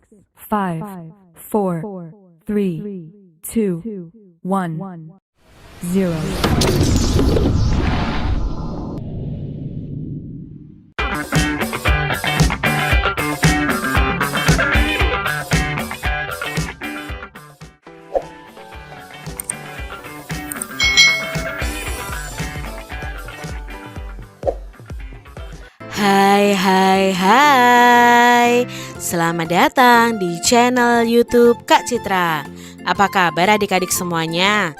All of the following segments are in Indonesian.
5, 4, 3, 2, 1, 0. Hai. Selamat datang di channel YouTube Kak Citra. Apa kabar adik-adik semuanya?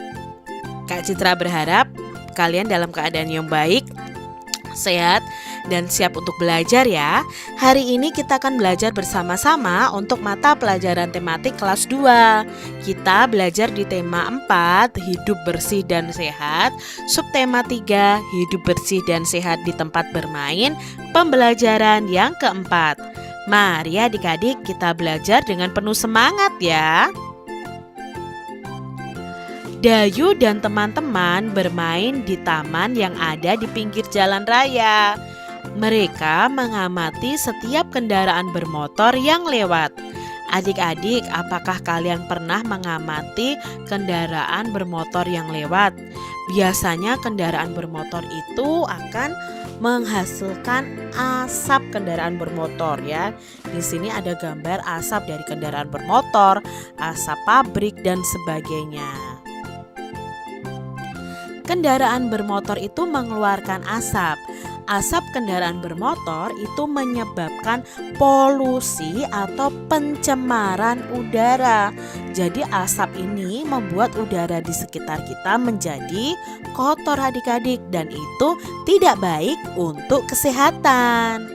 Kak Citra berharap kalian dalam keadaan yang baik, sehat, dan siap untuk belajar ya. Hari ini kita akan belajar bersama-sama untuk mata pelajaran tematik kelas 2. Kita belajar di tema 4, hidup bersih dan sehat. Subtema 3, hidup bersih dan sehat di tempat bermain. Pembelajaran yang keempat. Mari adik-adik kita belajar dengan penuh semangat ya. Dayu dan teman-teman bermain di taman yang ada di pinggir jalan raya. Mereka mengamati setiap kendaraan bermotor yang lewat. Adik-adik, apakah kalian pernah mengamati kendaraan bermotor yang lewat? Biasanya kendaraan bermotor itu akan menghasilkan asap kendaraan bermotor ya. Di sini ada gambar asap dari kendaraan bermotor, asap pabrik dan sebagainya. Kendaraan bermotor itu mengeluarkan asap. Asap kendaraan bermotor itu menyebabkan polusi atau pencemaran udara. Jadi asap ini membuat udara di sekitar kita menjadi kotor adik-adik dan itu tidak baik untuk kesehatan.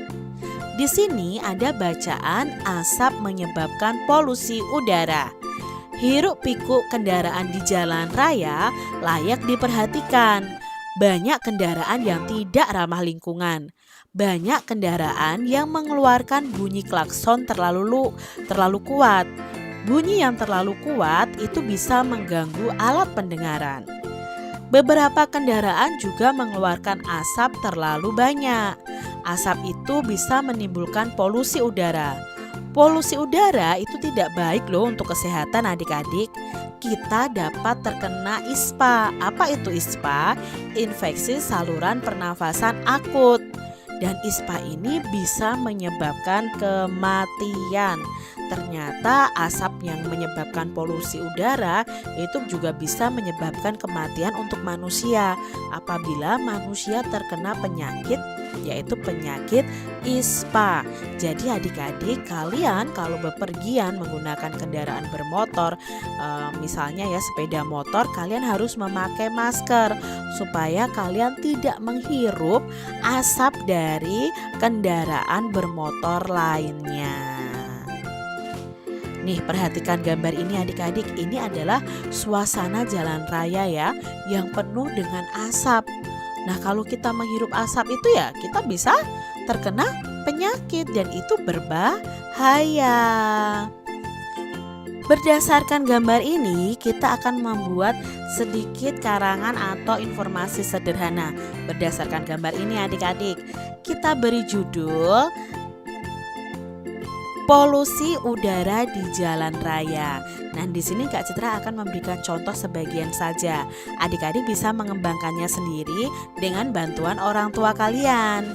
Di sini ada bacaan asap menyebabkan polusi udara. Hiruk pikuk kendaraan di jalan raya layak diperhatikan. Banyak kendaraan yang tidak ramah lingkungan. Banyak kendaraan yang mengeluarkan bunyi klakson terlalu kuat. Bunyi yang terlalu kuat itu bisa mengganggu alat pendengaran. Beberapa kendaraan juga mengeluarkan asap terlalu banyak. Asap itu bisa menimbulkan polusi udara. Polusi udara itu tidak baik loh untuk kesehatan adik-adik. Kita dapat terkena ISPA. Apa itu ISPA? Infeksi saluran pernafasan akut. Dan ISPA ini bisa menyebabkan kematian. Ternyata asap yang menyebabkan polusi udara itu juga bisa menyebabkan kematian untuk manusia apabila manusia terkena penyakit, yaitu penyakit ISPA. Jadi adik-adik, kalian kalau bepergian menggunakan kendaraan bermotor, misalnya ya sepeda motor, kalian harus memakai masker supaya kalian tidak menghirup asap dari kendaraan bermotor lainnya. Nih, perhatikan gambar ini adik-adik. Ini adalah suasana jalan raya ya, yang penuh dengan asap. Nah, kalau kita menghirup asap itu ya kita bisa terkena penyakit dan itu berbahaya. Berdasarkan gambar ini, kita akan membuat sedikit karangan atau informasi sederhana. Berdasarkan gambar ini adik-adik, kita beri judul polusi udara di jalan raya. Nah, di sini Kak Citra akan memberikan contoh sebagian saja. Adik-adik bisa mengembangkannya sendiri dengan bantuan orang tua kalian.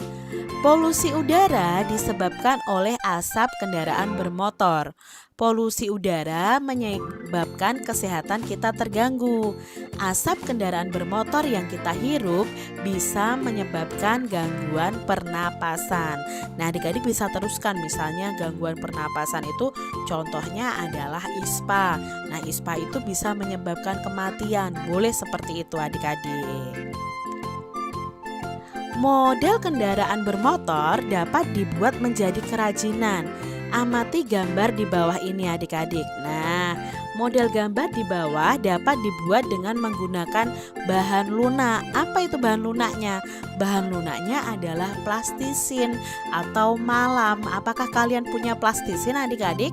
Polusi udara disebabkan oleh asap kendaraan bermotor. Polusi udara menyebabkan kesehatan kita terganggu. Asap kendaraan bermotor yang kita hirup bisa menyebabkan gangguan pernapasan. Nah, adik-adik bisa teruskan, misalnya gangguan pernapasan itu contohnya adalah ISPA. Nah, ISPA itu bisa menyebabkan kematian. Boleh seperti itu adik-adik. Model kendaraan bermotor dapat dibuat menjadi kerajinan. Amati gambar di bawah ini adik-adik. Nah, model gambar di bawah dapat dibuat dengan menggunakan bahan lunak. Apa itu bahan lunaknya? Bahan lunaknya adalah plastisin atau malam. Apakah kalian punya plastisin adik-adik?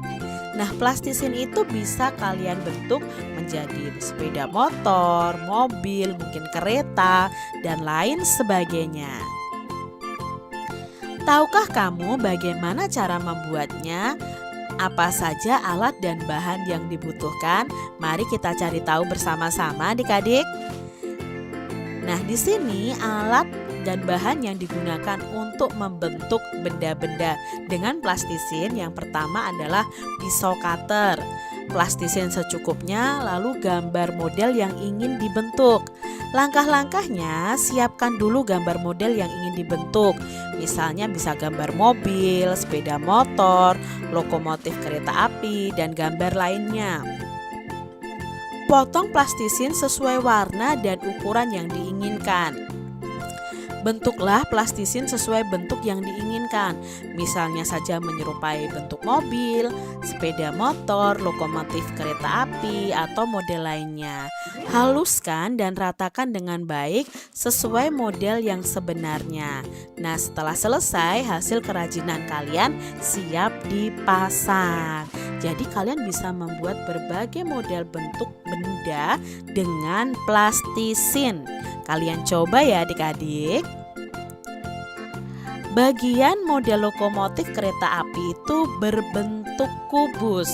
Nah, plastisin itu bisa kalian bentuk menjadi sepeda motor, mobil, mungkin kereta, dan lain sebagainya. Tahukah kamu bagaimana cara membuatnya? Apa saja alat dan bahan yang dibutuhkan? Mari kita cari tahu bersama-sama adik-adik. Nah, di sini alat dan bahan yang digunakan untuk membentuk benda-benda dengan plastisin yang pertama adalah pisau cutter. Plastisin secukupnya, lalu gambar model yang ingin dibentuk. Langkah-langkahnya, siapkan dulu gambar model yang ingin dibentuk. Misalnya bisa gambar mobil, sepeda motor, lokomotif kereta api, dan gambar lainnya. Potong plastisin sesuai warna dan ukuran yang diinginkan. Bentuklah plastisin sesuai bentuk yang diinginkan. Misalnya saja menyerupai bentuk mobil, sepeda motor, lokomotif kereta api, atau model lainnya. Haluskan dan ratakan dengan baik sesuai model yang sebenarnya. Nah, setelah selesai, hasil kerajinan kalian siap dipasang. Jadi kalian bisa membuat berbagai model bentuk benda dengan plastisin. Kalian coba ya adik-adik. Bagian model lokomotif kereta api itu berbentuk kubus.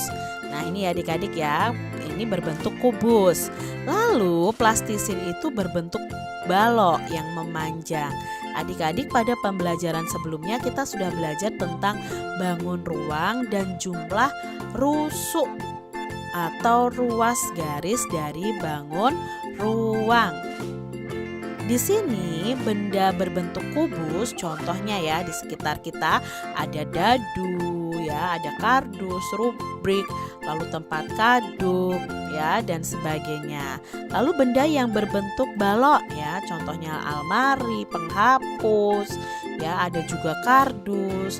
Nah, ini adik-adik ya, ini berbentuk kubus. Lalu plastisin itu berbentuk balok yang memanjang. Adik-adik, pada pembelajaran sebelumnya kita sudah belajar tentang bangun ruang dan jumlah rusuk atau ruas garis dari bangun ruang. Di sini benda berbentuk kubus, contohnya ya di sekitar kita ada dadu ya, ada kardus, rubrik, lalu tempat kaduk ya dan sebagainya. Lalu benda yang berbentuk balok ya, contohnya almari, penghapus ya, ada juga kardus,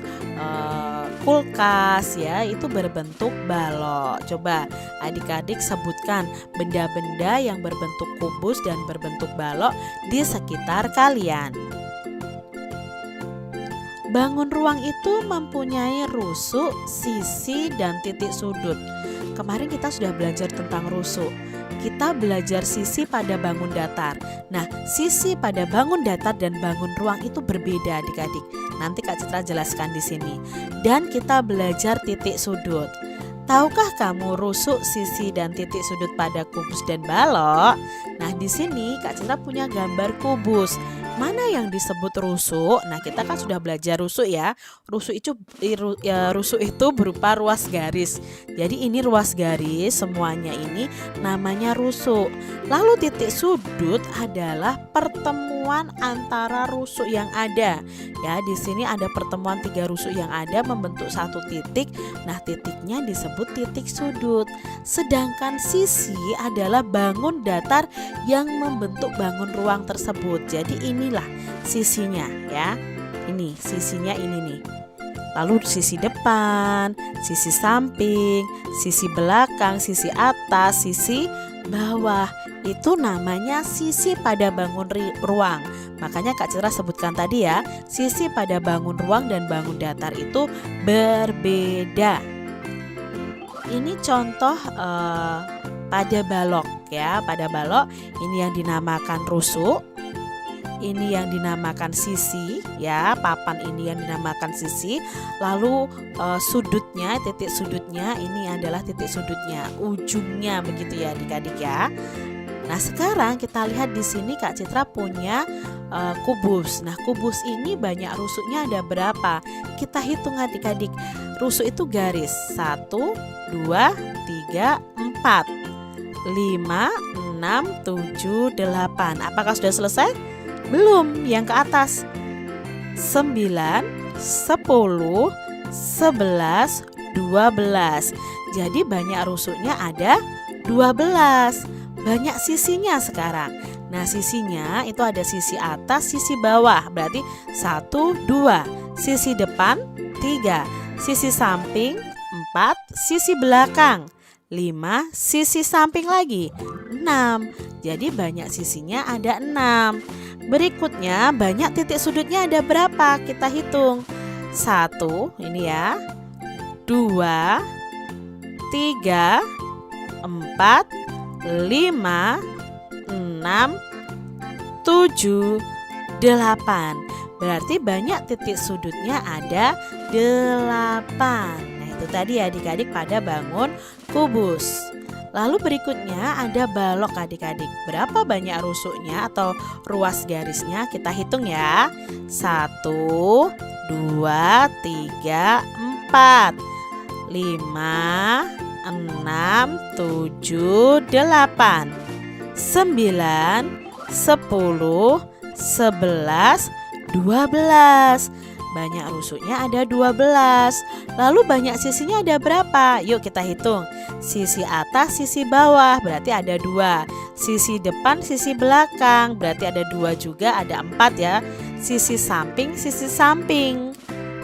kulkas ya, itu berbentuk balok. Coba adik-adik sebutkan benda-benda yang berbentuk kubus dan berbentuk balok di sekitar kalian. Bangun ruang itu mempunyai rusuk, sisi, dan titik sudut. Kemarin kita sudah belajar tentang rusuk. Kita belajar sisi pada bangun datar. Nah, sisi pada bangun datar dan bangun ruang itu berbeda adik-adik. Nanti Kak Citra jelaskan di sini. Dan kita belajar titik sudut. Tahukah kamu rusuk, sisi, dan titik sudut pada kubus dan balok? Nah, di sini Kak Citra punya gambar kubus. Mana yang disebut rusuk? Nah, kita kan sudah belajar rusuk ya. Rusuk itu berupa ruas garis. Jadi ini ruas garis, semuanya ini namanya rusuk. Lalu titik sudut adalah pertemuan antara rusuk yang ada. Ya, di sini ada pertemuan 3 rusuk yang ada membentuk satu titik. Nah, titiknya disebut titik sudut. Sedangkan sisi adalah bangun datar yang membentuk bangun ruang tersebut. Jadi inilah sisinya ya. Ini sisinya ini nih. Lalu sisi depan, sisi samping, sisi belakang, sisi atas, sisi bawah. Itu namanya sisi pada bangun ruang. Makanya Kak Citra sebutkan tadi ya, sisi pada bangun ruang dan bangun datar itu berbeda. Ini contoh pada balok ya. Pada balok ini yang dinamakan rusuk, ini yang dinamakan sisi ya, papan ini yang dinamakan sisi. Lalu sudutnya, titik sudutnya ini adalah titik sudutnya, ujungnya begitu ya adik-adik ya. Nah, sekarang kita lihat di sini Kak Citra punya kubus. Nah, kubus ini banyak rusuknya ada berapa? Kita hitung adik-adik. Rusuk itu garis 1, 2, 3, 4, 5, 6, 7, 8. Apakah sudah selesai? Belum, yang ke atas 9, 10, 11, 12. Jadi banyak rusuknya ada 12. Banyak sisinya sekarang. Nah, sisinya itu ada sisi atas, sisi bawah. Berarti 1, 2. Sisi depan 3, sisi samping 4, sisi belakang 5, sisi samping lagi 6. Jadi banyak sisinya ada 6. Berikutnya banyak titik sudutnya ada berapa? Kita hitung. 1 ini ya, 2, 3, 4, 5, 6, 7, 8. Berarti banyak titik sudutnya ada 8. Nah, itu Itu tadi adik-adik pada bangun kubus. Lalu berikutnya ada balok adik-adik. Berapa banyak rusuknya atau ruas garisnya? Kita hitung ya. 1, 2, 3, 4, 5, 6, 7, 8, 9, 10, 11, 12. Banyak rusuknya ada 12. Lalu banyak sisinya ada berapa? Yuk kita hitung. Sisi atas, sisi bawah, berarti ada 2. Sisi depan, sisi belakang, berarti ada 2 juga, ada 4 ya. Sisi samping,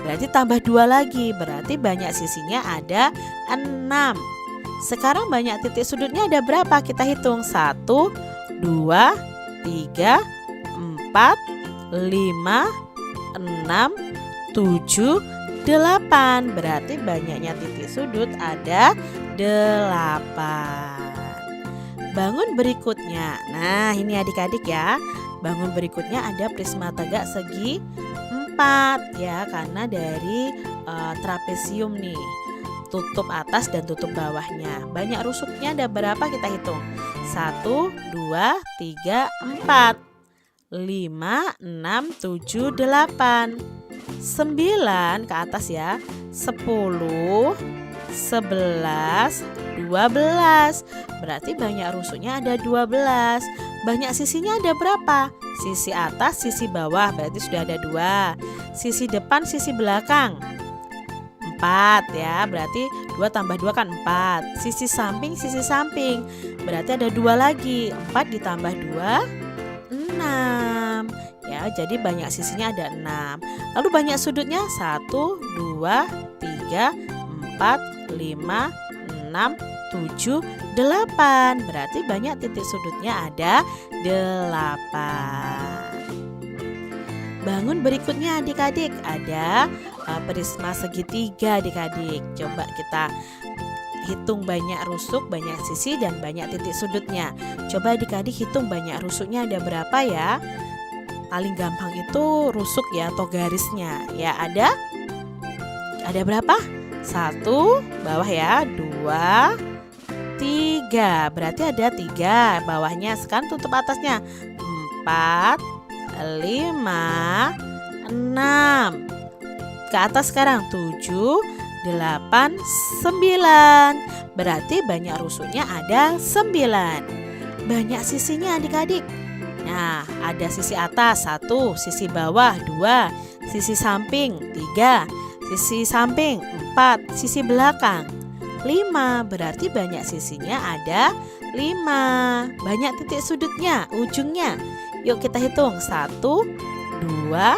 berarti tambah 2 lagi, berarti banyak sisinya ada 6. Sekarang banyak titik sudutnya ada berapa? Kita hitung. 1, 2, 3, 4, 5, 6, 7, 8. Berarti banyaknya titik sudut ada 8. Bangun berikutnya. Nah, ini adik-adik ya. Bangun berikutnya ada prisma tegak segi 4 ya, karena dari trapesium nih. Tutup atas dan tutup bawahnya. Banyak rusuknya ada berapa? Kita hitung. 1, 2, 3, 4, 5, 6, 7, 8, 9 ke atas ya. 10, 11, 12. Berarti banyak rusuknya ada 12. Banyak sisinya ada berapa? Sisi atas, sisi bawah, berarti sudah ada 2. Sisi depan, sisi belakang 4 ya, berarti 2 tambah 2 kan 4. Sisi samping, berarti ada 2 lagi. 4 ditambah 2, 6 ya, jadi banyak sisinya ada 6. Lalu banyak sudutnya 1, 2, 3, 4, 5, 6, 7, 8. Berarti banyak titik sudutnya ada 8. Bangun berikutnya adik-adik ada prisma segitiga adik-adik. Coba kita hitung banyak rusuk, banyak sisi, dan banyak titik sudutnya. Coba adik-adik hitung banyak rusuknya ada berapa ya. Paling gampang itu rusuk ya atau garisnya. Ya ada berapa? 1 bawah ya, 2, 3. Berarti ada 3 bawahnya. Sekarang tutup atasnya. 4, 5, 6. Ke atas sekarang 7, 8, 9. Berarti banyak rusuknya ada 9. Banyak sisinya adik-adik. Nah, ada sisi atas 1, sisi bawah 2, sisi samping 3, sisi samping 4, sisi belakang 5. Berarti banyak sisinya ada 5. Banyak titik sudutnya, ujungnya. Yuk kita hitung. 1, 2,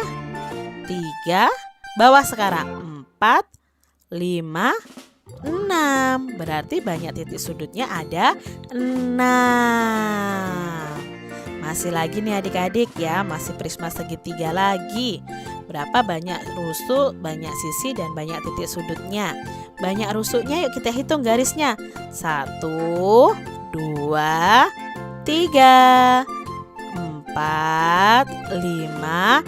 3. Bawah sekarang 4, 5, 6. Berarti banyak titik sudutnya ada 6. Masih lagi nih adik-adik ya, masih prisma segitiga lagi. Berapa banyak rusuk, banyak sisi, dan banyak titik sudutnya. Banyak rusuknya yuk kita hitung garisnya. 1, 2, 3, 4, 5,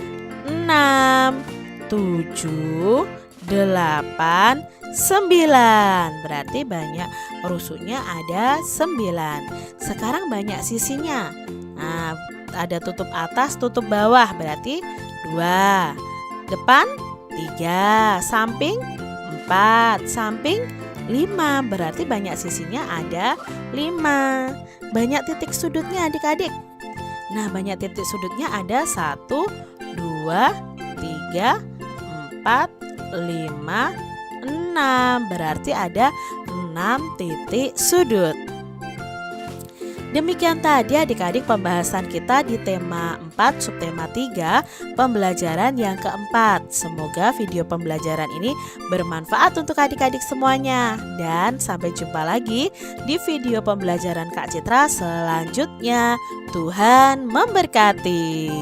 6, 7, 8, 9. Berarti banyak rusuknya ada 9. Sekarang banyak sisinya. Nah, ada tutup atas, tutup bawah, berarti 2. Depan 3, samping 4, samping 5. Berarti banyak sisinya ada 5. Banyak titik sudutnya adik-adik. Nah, banyak titik sudutnya ada 1, 2, 3, 4, 5, 6. Berarti ada 6 titik sudut. Demikian tadi adik-adik pembahasan kita di tema 4 subtema 3 pembelajaran yang keempat. Semoga video pembelajaran ini bermanfaat untuk adik-adik semuanya. Dan sampai jumpa lagi di video pembelajaran Kak Citra selanjutnya. Tuhan memberkati.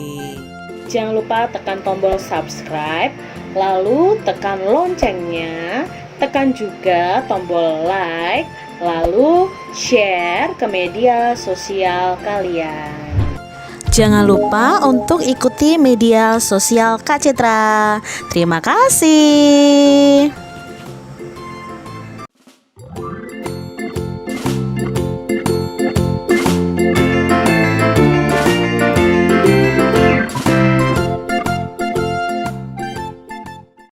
Jangan lupa tekan tombol subscribe, lalu tekan loncengnya, tekan juga tombol like, lalu share ke media sosial kalian. Jangan lupa untuk ikuti media sosial Kak Citra. Terima kasih.